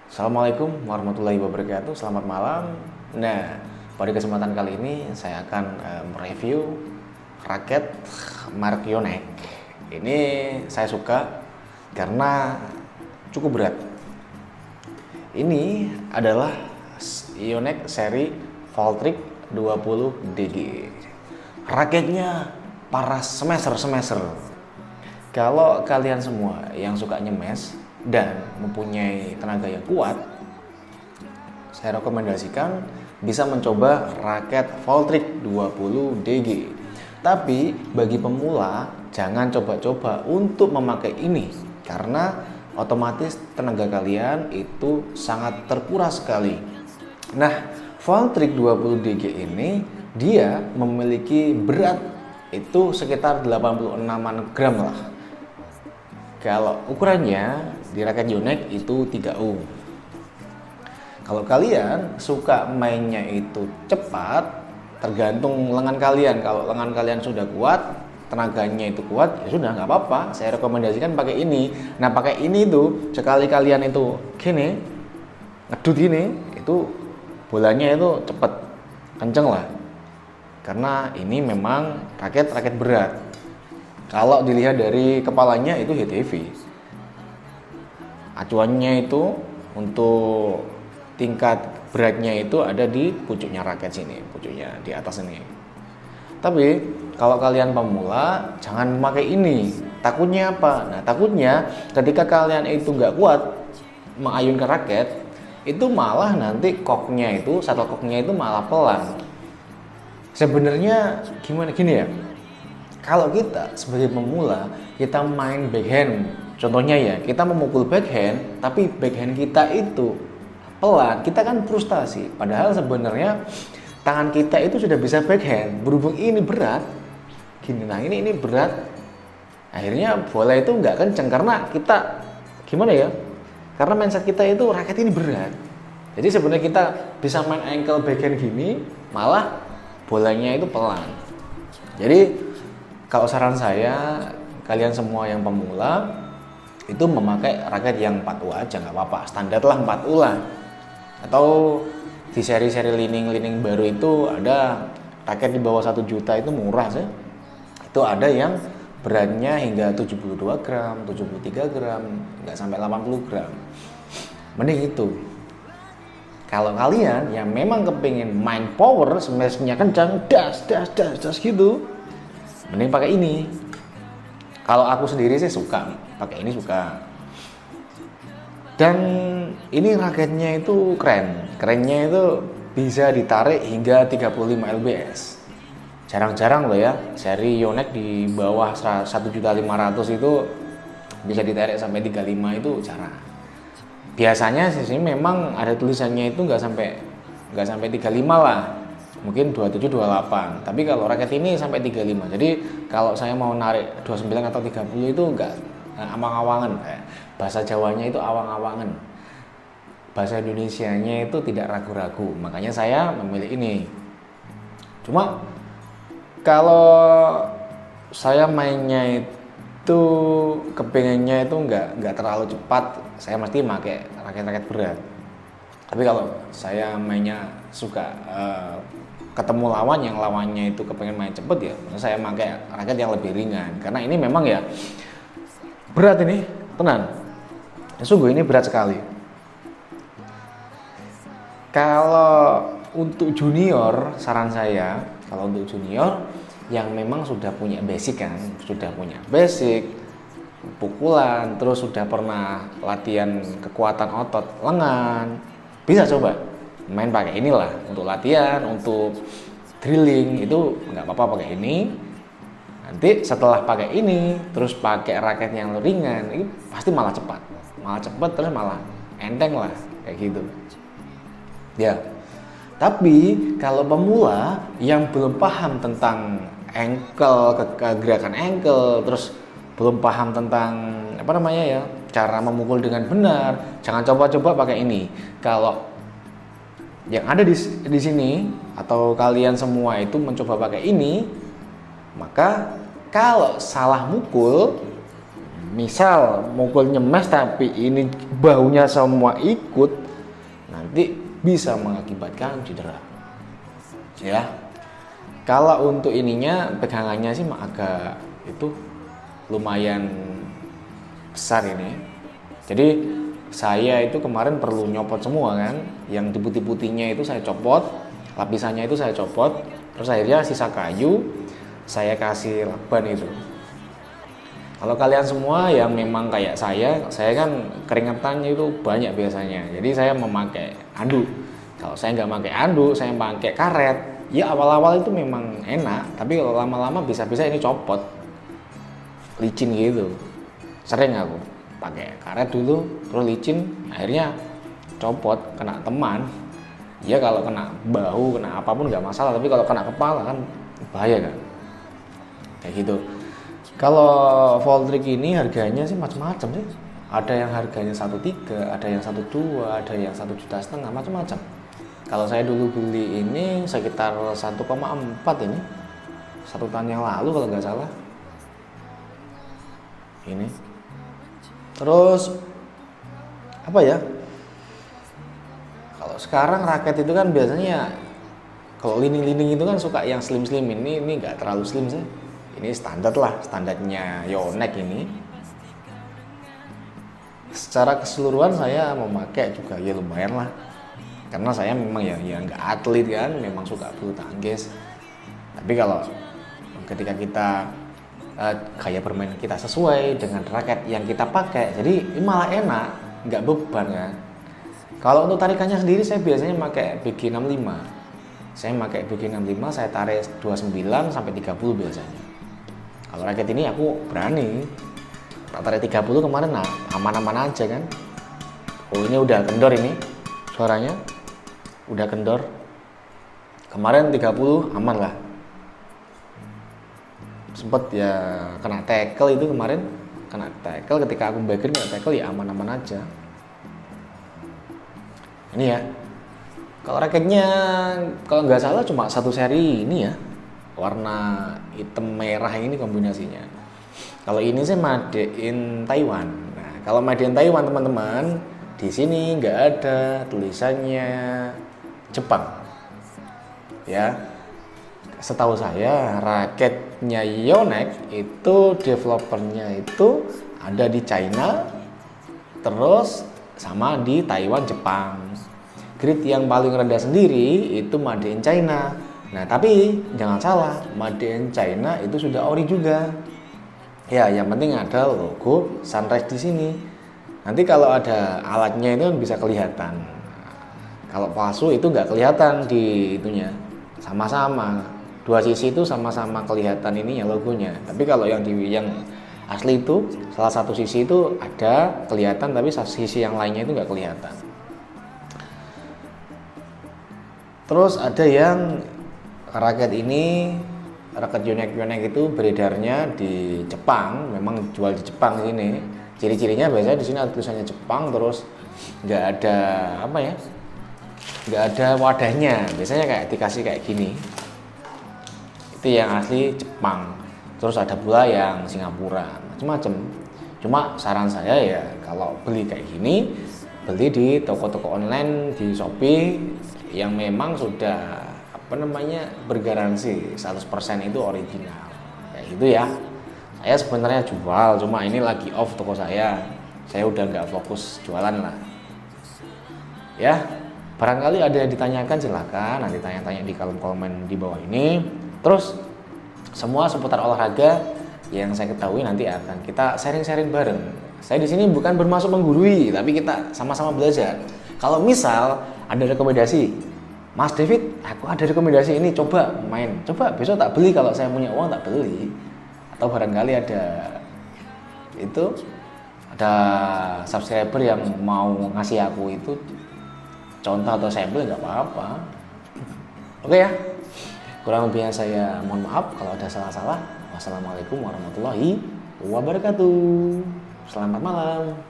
Assalamualaikum warahmatullahi wabarakatuh. Selamat malam. Nah, pada kesempatan kali ini saya akan mereview raket merek Yonex. Ini saya suka karena cukup berat. Ini adalah Yonex seri Voltric 20 DG. Raketnya para smasher. Kalau kalian semua yang suka nyemes dan mempunyai tenaga yang kuat, saya rekomendasikan bisa mencoba raket Voltric 20 DG. Tapi bagi pemula jangan coba-coba untuk memakai ini karena otomatis tenaga kalian itu sangat terkuras sekali. Nah, Voltric 20 DG ini dia memiliki berat itu sekitar 86 gram lah. Kalau ukurannya di raket Yonex itu 3U. Kalau kalian suka mainnya itu cepat, tergantung lengan kalian. Kalau lengan kalian sudah kuat, tenaganya itu kuat, ya sudah nggak apa-apa. Saya rekomendasikan pakai ini. Nah, pakai ini tuh sekali kalian itu gini, ngedut gini, itu bolanya itu cepet, kenceng lah. Karena ini memang raket berat. Kalau dilihat dari kepalanya itu HTV. Acuannya itu untuk tingkat beratnya itu ada di pucuknya raket sini, pucuknya di atas ini. Tapi kalau kalian pemula jangan memakai ini. Takutnya apa? Nah, takutnya ketika kalian itu nggak kuat mengayunkan raket, itu malah nanti koknya itu, shuttlecocknya itu malah pelan. Sebenarnya gimana gini ya? Kalau kita sebagai pemula, kita main backhand, contohnya ya, kita memukul backhand, tapi backhand kita itu pelan, kita kan frustasi. Padahal sebenarnya tangan kita itu sudah bisa backhand, berhubung ini berat, gini, nah ini berat, akhirnya bola itu nggak kenceng karena kita, gimana ya, karena mindset kita itu raket ini berat. Jadi sebenarnya kita bisa main ankle backhand gini, malah bolanya itu pelan. Jadi kalau saran saya, kalian semua yang pemula itu memakai raket yang 4U aja, nggak apa-apa, standar lah 4U lah. Atau di seri-seri lining baru itu ada raket di bawah 1 juta, itu murah sih. Itu ada yang beratnya hingga 72 gram, 73 gram, nggak sampai 80 gram. Mending itu. Kalau kalian yang memang kepingin main power, smashnya kencang, das gitu, mending pakai ini. Kalau aku sendiri sih suka pakai ini, suka. Dan ini raketnya itu kerennya itu bisa ditarik hingga 35 lbs. Jarang-jarang loh ya, seri Yonex di bawah 1.500.000 itu bisa ditarik sampai 35, itu jarang. Biasanya sih memang ada tulisannya itu nggak sampai 35 lah, mungkin 27 28, tapi kalau raket ini sampai 35. Jadi kalau saya mau narik 29 atau 30 itu enggak awang-awangan. Bahasa Jawanya itu awang-awangan, bahasa Indonesianya itu tidak ragu-ragu, makanya saya memilih ini. Cuma kalau saya mainnya itu kepengennya itu enggak terlalu cepat, saya mesti pakai raket-raket berat. Tapi kalau saya mainnya suka ketemu lawan yang lawannya itu kepengen main cepet, ya saya pakai raket yang lebih ringan. Karena ini memang ya berat, ini tenan, sungguh ini berat sekali. Kalau untuk junior, saran saya kalau untuk junior yang memang sudah punya basic kan, sudah punya basic pukulan, terus sudah pernah latihan kekuatan otot lengan, bisa coba main pakai inilah untuk latihan, untuk drilling itu nggak apa-apa pakai ini. Nanti setelah pakai ini terus pakai raket yang ringan, ini pasti malah cepat terus malah enteng lah kayak gitu ya. Tapi kalau pemula yang belum paham tentang ankle, gerakan ankle, terus belum paham tentang apa namanya ya, cara memukul dengan benar, jangan coba-coba pakai ini. Kalau yang ada di sini atau kalian semua itu mencoba pakai ini, maka kalau salah mukul misal mukul nyemes tapi ini bahunya semua ikut, nanti bisa mengakibatkan cedera. Ya. Kalau untuk ininya pegangannya sih agak itu lumayan besar ini. Jadi saya itu kemarin perlu nyopot semua kan, yang di putih-putihnya itu saya copot, lapisannya itu saya copot, terus akhirnya sisa kayu saya kasih lakban itu. Kalau kalian semua yang memang kayak saya kan keringetannya itu banyak biasanya. Jadi saya memakai anduk. Kalau saya nggak pakai anduk, saya pakai karet. Ya awal-awal itu memang enak, tapi kalau lama-lama bisa-bisa ini copot, licin gitu. Sering aku pakai karet dulu, terus licin, akhirnya copot, kena teman. Ya kalau kena bahu, kena apapun nggak masalah, tapi kalau kena kepala kan bahaya kan. Kayak gitu. Kalau Voltric ini harganya sih macam-macam sih. Ada yang harganya 1,3, ada yang 1,2, ada yang 1,5 juta, macam-macam. Kalau saya dulu beli ini sekitar 1,4 ini. 1 tahun yang lalu kalau nggak salah. Ini. Terus apa ya? Kalau sekarang raket itu kan biasanya kalau lining-lining itu kan suka yang slim-slim, ini nggak terlalu slim sih. Ini standar lah, standarnya Yonex ini. Secara keseluruhan saya memakai juga ya lumayan lah. Karena saya memang ya nggak atlet kan, memang suka bulu tangkis. Tapi kalau ketika kita gaya bermain kita sesuai dengan raket yang kita pakai, jadi ini malah enak, nggak beban kan. Kalau untuk tarikannya sendiri saya biasanya pakai BG65. Saya pakai BG65, saya tarik 29 sampai 30 biasanya. Kalau raket ini aku berani, tak tarik 30 kemarin, nah aman-aman aja kan. Oh ini udah kendor ini suaranya, udah kendor. Kemarin 30 aman lah. Sempet ya kena tackle itu kemarin, kena tackle ketika aku backer kena tackle ya aman-aman aja. Ini ya. Kalau raketnya kalau nggak salah cuma satu seri ini ya. Warna hitam merah ini kombinasinya. Kalau ini sih made in Taiwan. Nah, kalau made in Taiwan teman-teman, di sini nggak ada tulisannya Jepang. Ya, setahu saya raketnya Yonex itu developernya itu ada di China, terus sama di Taiwan, Jepang. Grade yang paling rendah sendiri itu made in China. Nah tapi jangan salah, made in China itu sudah ori juga. Ya yang penting ada logo Sunrise di sini. Nanti kalau ada alatnya itu bisa kelihatan. Kalau palsu itu nggak kelihatan di itunya. Sama-sama, dua sisi itu sama-sama kelihatan ininya logonya. Tapi kalau yang asli itu salah satu sisi itu ada kelihatan, tapi sisi yang lainnya itu nggak kelihatan. Terus ada yang raket ini, raket Yonex itu beredarnya di Jepang, memang jual di Jepang sini. Ciri-cirinya biasanya di sini ada tulisannya Jepang, terus nggak ada apa ya, nggak ada wadahnya. Biasanya kayak dikasih kayak gini. Itu yang asli Jepang. Terus ada pula yang Singapura, macam-macam. Cuma saran saya ya kalau beli kayak gini, beli di toko-toko online di Shopee yang memang sudah bergaransi 100% itu original kayak gitu ya. Saya sebenarnya jual, cuma ini lagi off toko saya udah nggak fokus jualan lah ya. Barangkali ada yang ditanyakan silahkan nanti tanya-tanya di kolom komen di bawah ini. Terus semua seputar olahraga yang saya ketahui nanti akan kita sharing-sharing bareng. Saya di sini bukan bermaksud menggurui, tapi kita sama-sama belajar. Kalau misal ada rekomendasi, Mas David, aku ada rekomendasi ini, coba main. Coba besok tak beli, kalau saya punya uang tak beli. Atau barangkali ada subscriber yang mau ngasih aku itu contoh atau sampel, nggak apa-apa. Oke ya. Kurang lebihnya saya mohon maaf kalau ada salah-salah. Wassalamualaikum warahmatullahi wabarakatuh. Selamat malam.